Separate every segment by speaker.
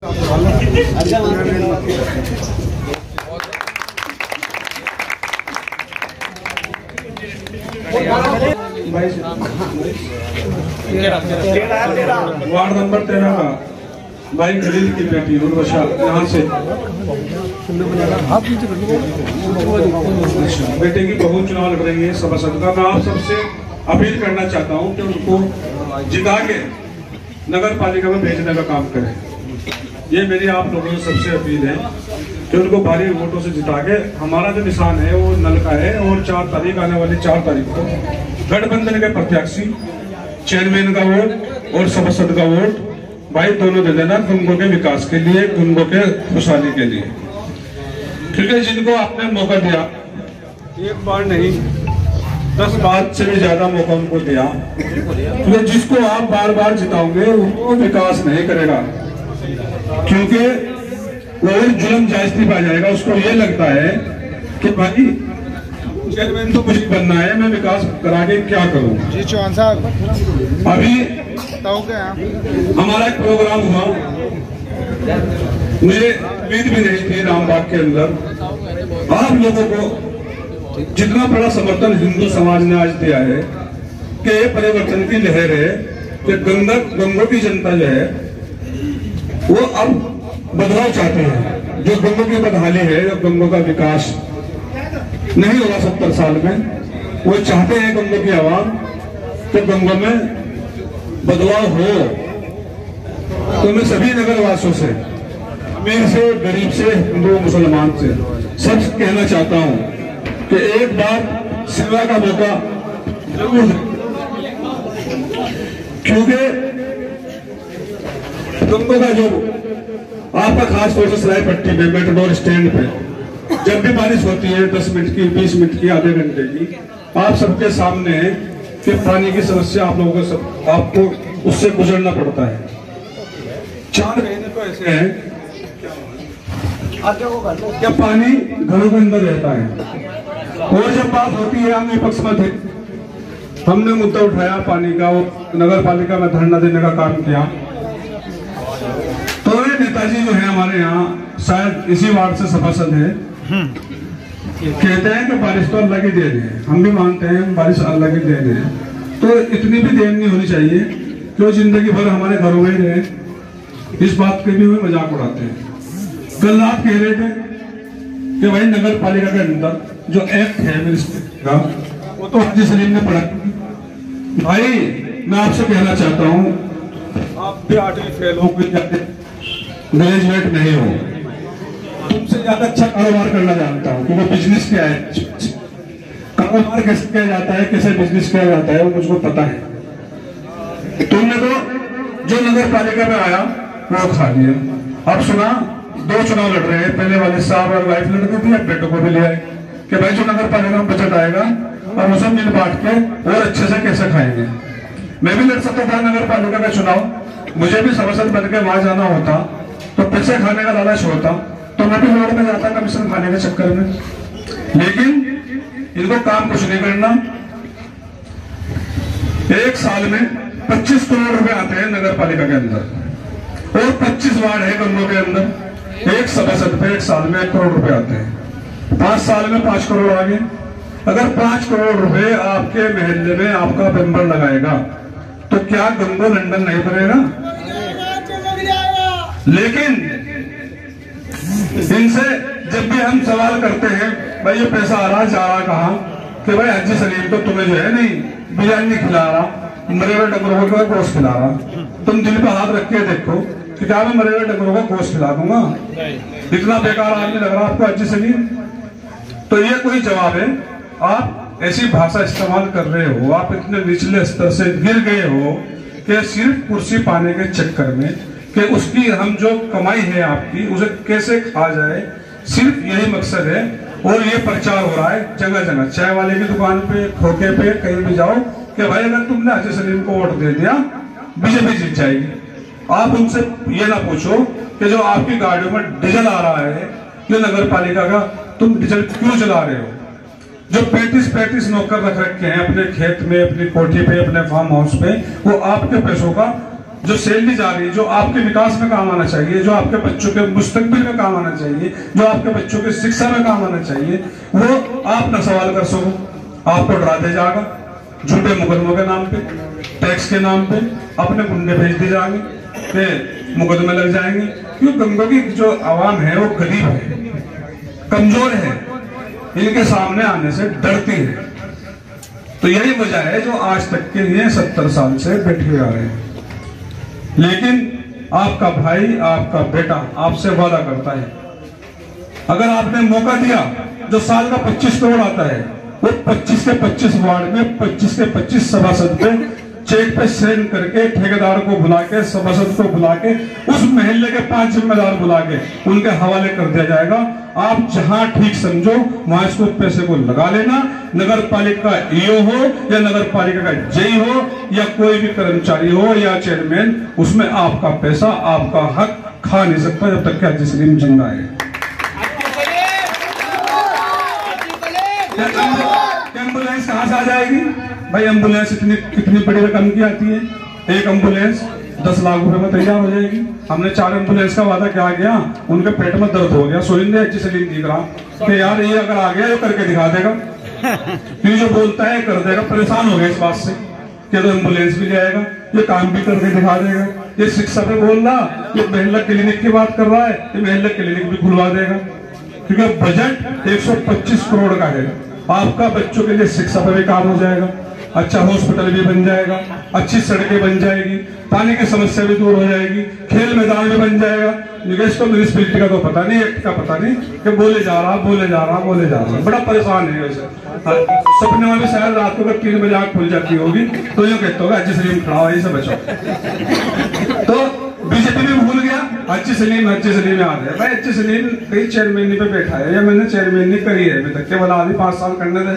Speaker 1: Ward number 13 का भाई खलील की बेटी उर्वशा यहाँ से बेटे की बहू चुनाव लड़ रही है सभासद का। मैं आप सबसे अपील करना चाहता हूँ कि उनको जिता के नगर पालिका में भेजने का काम करें। ये मेरी आप लोगों से सबसे अपील है कि उनको भारी वोटों से जिता के, हमारा जो निशान है वो नल का है और 4 तारीख आने वाली 4 तारीख को गठबंधन के प्रत्याशी चेयरमैन का वोट और सभासद का वोट भाई दोनों दे देना गुंगों के विकास के लिए, गुंगों के खुशहाली के लिए। क्योंकि जिनको आपने मौका दिया, एक बार नहीं 10 बार से भी ज्यादा मौका उनको दिया, तो जिसको आप बार बार जिताओगे वो विकास नहीं करेगा, क्योंकि वो जुल्म जायजती पा जाएगा। उसको ये लगता है कि भाई चेयरमैन तो मुझे बनना है, मैं विकास करा के क्या करूं।
Speaker 2: जी चौहान साहब,
Speaker 1: अभी
Speaker 2: बताओ क्या
Speaker 1: हमारा एक प्रोग्राम हुआ, मुझे उम्मीद भी नहीं थी रामबाग के अंदर आप लोगों को जितना बड़ा समर्थन हिंदू समाज ने आज दिया है कि ये परिवर्तन की लहर है कि गंगों की जनता जो है वो अब बदलाव चाहते हैं। जो गंगों की बदहाली है, जो गंगों का विकास नहीं होगा 70 साल में, वो चाहते हैं गंगों की आवाम कि गंगों में बदलाव हो। तो मैं सभी नगरवासियों से, अमीर से, गरीब से, हिंदू मुसलमान से सब कहना चाहता हूं कि एक बार सेवा का मौका जरूर दें, क्योंकि गंगों का जो आपका खास तौर से सराय पट्टी में मेट्रोडोर स्टैंड पे जब भी बारिश होती है 10 मिनट की, 20 मिनट की, आधे घंटे की, आप सबके सामने है कि पानी की समस्या आप लोगों को आपको उससे गुजरना पड़ता है। 4 महीने तो ऐसे हैं क्या पानी घरों के अंदर रहता है। और जब बात होती है, हम विपक्ष में थे, हमने मुद्दा उठाया पानी का, वो नगर पालिका में धरना देने का काम किया। तो ये नेताजी जो है हमारे यहाँ, शायद इसी वार्ड से सभासद है, कहते हैं कि बारिश तो अल्लाह की देन है। हम भी मानते हैं बारिश अल्लाह की देन है, तो इतनी भी देन नहीं होनी चाहिए कि वो जिंदगी भर हमारे घरों में ही रहे। इस बात के भी हुए मजाक उड़ाते हैं। कल आप कह रहे थे कि भाई नगर पालिका के अंदर जो एक्ट है मिनिस्ट्री का, वो तो हाजी सलीम ने पढ़ा। भाई मैं आपसे कहना चाहता हूँ, आप भी 8वीं फेल हो, ग्रेजुएट नहीं हो, तुमसे ज्यादा अच्छा कारोबार करना जानता हूँ कि वो बिजनेस क्या है, कारोबार कैसे किया जाता है, कैसे बिजनेस किया जाता है, वो मुझको पता है। तुमने तो जो नगर पालिका में आया वो खा लिया। अब सुना 2 चुनाव लड़ रहे हैं, पहले वाले साहब और वाइफ लड़के थे, अब बेटों को भी ले आए कि भाई जो नगर पालिका में बजट आएगा और उसे मिल बांट के और अच्छे से कैसे खाएंगे। मैं भी लड़ सकता था नगर पालिका का चुनाव, मुझे भी सभासद बन के वहां जाना होता, तो पैसे खाने का लालच होता, तो मैं भी रोड में जाता कमीशन खाने के चक्कर में। लेकिन इनको काम कुछ नहीं करना। एक साल में 25 करोड़ रुपए आते हैं नगर पालिका के अंदर, और 25 वार्ड है गंगों के अंदर। एक सभासद पे एक साल में 1 करोड़ रुपए आते हैं। 5 साल में 5 करोड़ आ गए। अगर 5 करोड़ रुपए आपके महल्ले में आपका मेंबर लगाएगा तो क्या गंगो लंदन नहीं बनेगा? लेकिन इनसे जब भी हम सवाल करते हैं, भाई ये पैसा आ रहा जा रहा कहाँ, कि भाई हाजी सलीम तो तुम्हें जो है नहीं बिरयानी खिला रहा, मरे हुए डंगरों का गोश्त खिला रहा, तुम दिल पे हाथ रख के देखो कि क्या मैं मरे हुए डंगरों का गोश्त खिला दूंगा? इतना बेकार आदमी लग रहा आपको हाजी सलीम? तो ये कोई जवाब है? आप ऐसी भाषा इस्तेमाल कर रहे हो, आप इतने निचले स्तर से गिर गए हो कि सिर्फ कुर्सी पाने के चक्कर में कि उसकी हम जो कमाई है आपकी उसे कैसे खा जाए, सिर्फ यही मकसद है। और ये प्रचार हो रहा है जगह जगह, चाय वाले की दुकान पे, खोके पे, कहीं भी जाओ कि भाई अगर तुमने हाजी सलीम को वोट दे दिया बीजेपी जीत जाएगी। आप उनसे ये ना पूछो कि जो आपकी गाड़ियों में डीजल आ रहा है ये नगर पालिका का, तुम डीजल क्यों चला रहे हो? जो 35 नौकर रख रखे हैं अपने खेत में, अपनी कोठी पे, अपने फार्म हाउस पे, वो आपके पैसों का जो सैलरी जा रही है, जो आपके विकास में काम आना चाहिए, जो आपके बच्चों के मुस्तकबिल में काम आना चाहिए, जो आपके बच्चों की शिक्षा में काम आना चाहिए, वो आप न सवाल कर सको, आपको डरा दिया जाएगा। झूठे मुकदमों के नाम पे, टैक्स के नाम पे अपने गुंडे भेज दिए जाएंगे, मुकदमे लग जाएंगे। क्यों? गंगा की जो आवाम है वो गरीब है, कमजोर है, इनके सामने आने से डरती है। तो यही वजह है जो आज तक के लिए 70 साल से बैठे आ रहे हैं। लेकिन आपका भाई, आपका बेटा आपसे वादा करता है, अगर आपने मौका दिया, जो साल का 25 करोड़ आता है, वो 25 के 25 वार्ड में 25 के 25 सभासद पे चेक पे साइन करके, ठेकेदार को बुला के, सभासद को बुला के, उस महल्ले के 5 जिम्मेदार बुला के उनके हवाले कर दिया जाएगा। आप जहां ठीक समझो वहां इसको पैसे को लगा लेना। नगर पालिका ईओ हो या नगर पालिका का जेई हो या कोई भी कर्मचारी हो या चेयरमैन, उसमें आपका पैसा, आपका हक खा नहीं सकता जब तक कि हाजी सलीम जिंदा है। एम्बुलेंस कहां से आ जाएगी भाई? एम्बुलेंस कितनी बड़ी रकम की आती है? एक एम्बुलेंस 10 लाख रुपए में तैयार हो जाएगी। हमने 4 एम्बुलेंस का वादा क्या गया, उनके पेट में दर्द हो गया, सोइंदे हाजी सलीम दिख रहा कि यार ये अगर आ गया ये करके दिखा देगा, ये जो बोलता है कर देगा। परेशान हो गए इस बात से कि तो एम्बुलेंस भी ले आएगा, ये काम भी करके दिखा देगा। ये शिक्षा पे बोल रहा, ये महिला क्लिनिक की बात कर रहा है, ये महिला क्लिनिक भी खुलवा देगा, क्योंकि बजट 125 करोड़ का है। आपका बच्चों के लिए शिक्षा पर भी काम हो जाएगा, अच्छा हॉस्पिटल भी बन जाएगा, अच्छी सड़कें बन जाएगी, पानी की समस्या भी दूर हो जाएगी, खेल मैदान भी बन जाएगा। निवेश को म्यूनिसिपैलिटी का तो पता नहीं, एक्ट का पता नहीं, कि बोले जा रहा बड़ा परेशान है वैसे। सपने में भी शायद रात को 3 बजे आंख खुल जाती होगी तो ये कहता होगा हाजी सलीम खड़ा हुआ, से बचाओ। तो बीजेपी भी भूल गया, हाजी सलीम याद है भाई। हाजी सलीम कई चेयरमैनी पे बैठा है, या मैंने चेयरमैनी करी है अभी तक के, बोला आदमी 5 साल करने दे,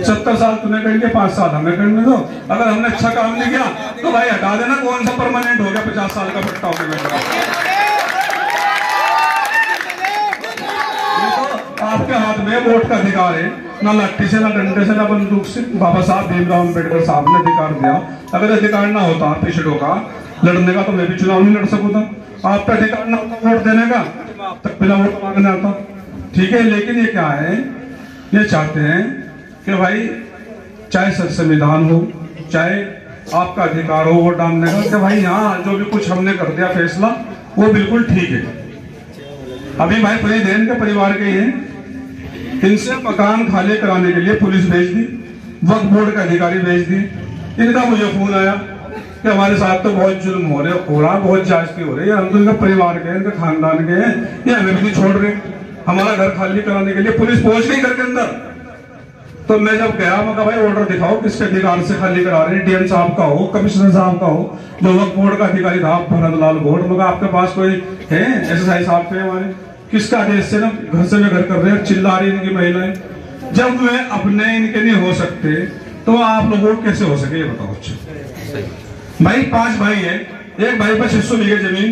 Speaker 1: 70 साल तुम्हें कर लिया, 5 साल हमें करने दो। अगर हमने अच्छा काम नहीं किया तो भाई हटा देना, कौन सा परमानेंट हो गया 50 साल का पट्टा होकर बैठ रहा। आपके हाथ में वोट का अधिकार है, ना लाठी से, ना डंडे से, ना बंदूक से। बाबा साहब भीमराव अम्बेडकर साहब ने अधिकार दिया। अगर अधिकार ना होता पिछड़ों का लड़ने का तो मैं भी चुनाव नहीं लड़ सकता। आप पे अधिकार ना होता वोट देने का, तब बिना वोट मांगने आता। ठीक है, लेकिन ये क्या है, ये चाहते हैं कि भाई चाहे संविधान हो, चाहे आपका अधिकार हो वोट डालने का, कि भाई यहाँ जो भी कुछ हमने कर दिया फैसला वो बिल्कुल ठीक है। अभी भाई फरीदेन के परिवार के हैं, इनसे मकान खाली कराने के लिए पुलिस भेज दी, वक्फ बोर्ड का अधिकारी भेज दी। इनका मुझे फोन आया कि हमारे साथ तो बहुत जुल्म हो रहा, बहुत जायजती हो रही है, हम तो इनका परिवार के, इनके खानदान के हैं, ये हमें भी नहीं छोड़ रहे। हमारा घर खाली कराने के लिए पुलिस पहुंच गई घर के अंदर। तो मैं जब गया, मैं कहा भाई ऑर्डर दिखाओ किसके अधिकार से खाली करा रहे हैं, डीएम साहब का हो, कमिश्नर साहब का हो, जो वक्फ बोर्ड का अधिकारी था भरतलाल घोट। मगर आपके पास कोई है? एसएसआई साहब थे हमारे, किसका आदेश से ना घर से मैं घर कर रहे हैं, चिल्ला रही इनकी महिलाएं। जब वे अपने इनके नहीं हो सकते तो आप लोगों को कैसे हो सके ये बताओ। भाई 5 भाई है, एक भाई पे 600 बीघे जमीन,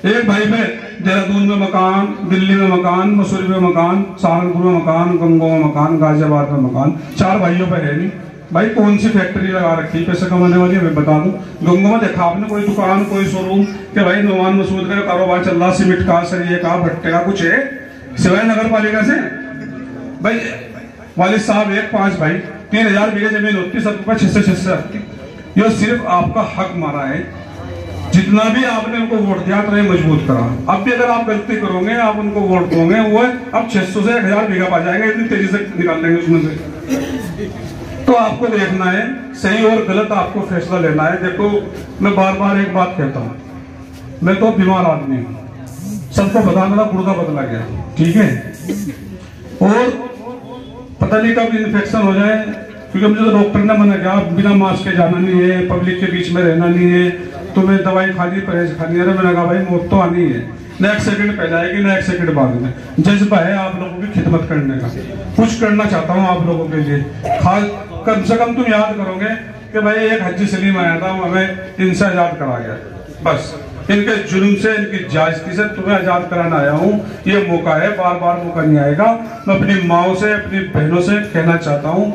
Speaker 1: एक भाई पे देहरादून में मकान, दिल्ली में मकान, मसूरी में मकान, सहारनपुर में मकान, गंगो में मकान, गाजियाबाद में मकान। 4 भाइयों पे है नहीं। भाई कौन सी फैक्ट्री लगा रखी पैसे कमाने वाली, मैं बता दूं। गंगो में देखा आपने कोई दुकान, कोई शोरूम कि भाई नुमान मसूद का कारोबार चल रहा, सीमेंट का, सरिये का, भट्टे का, कुछ है सिवाय नगर पालिका से? भाई वालिद साहब एक 5 भाई, 3000 बीघे जमीन होती, सबके पास 600 आती। ये सिर्फ आपका हक मारा है। जितना भी आपने उनको वोट दिया तो मजबूत करा। अब भी अगर आप गलती करोगे, आप उनको वोट दोगे, वो अब 600 से 1000 बीघा पा जाएगा, इतनी तेजी से निकाल लेंगे उसमें से। तो आपको देखना है, सही और गलत आपको फैसला लेना है। देखो मैं बार बार एक बात कहता हूँ, मैं तो बीमार आदमी हूँ, सबको बता मेरा गुर्दा बदला गया, ठीक है, और पता नहीं कब इन्फेक्शन हो जाए, क्योंकि मुझे तो डॉक्टर ने मना किया बिना मास्क के जाना नहीं है, पब्लिक के बीच में रहना नहीं है, तुम्हें दवाई खानी, परहेज खानी है। मैंने कहा भाई मौत तो आनी है, नेक्स्ट सेकंड पहले आएगी, नेक्स्ट सेकंड बाद में। जज्बा है आप लोगों की खिदमत करने का, कुछ करना चाहता हूँ आप लोगों के लिए। खास कम से कम तुम याद करोगे कि भाई एक हाजी सलीम आया था, हमें इनसे आजाद करा गया, बस इनके जुल्म से, इनकी जायजती से तुम्हें आजाद कराना आया हूँ। ये मौका है, बार बार मौका नहीं आएगा। मैं अपनी माओ से, अपनी बहनों से कहना चाहता हूँ,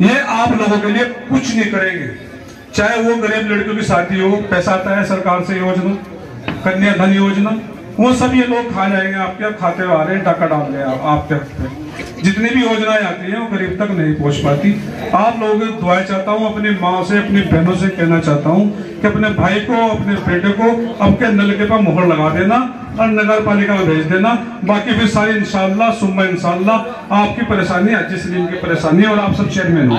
Speaker 1: ये आप लोगों के लिए कुछ नहीं करेंगे, चाहे वो गरीब लड़कियों की शादी हो, पैसा आता है सरकार से योजना, कन्या धन योजना, वो सब ये लोग खा जाएंगे, आपके खाते में आ रहे हैं, टाका डाल रहे हैं आपके। जितनी भी योजनाएं आती हैं वो गरीब तक नहीं पहुंच पाती। आप लोगों की दुआएं चाहता हूँ, अपनी माँ से अपनी बहनों से कहना चाहता हूँ कि अपने भाई को अपने बेटे को अब के नलके पर मुहर लगा देना और नगर पालिका में भेज देना। बाकी फिर सारी इंशाल्लाह सुम्मा इंशाल्लाह आपकी परेशानी हाजी सलीम की परेशानी और आप सब चेयरमैन हो।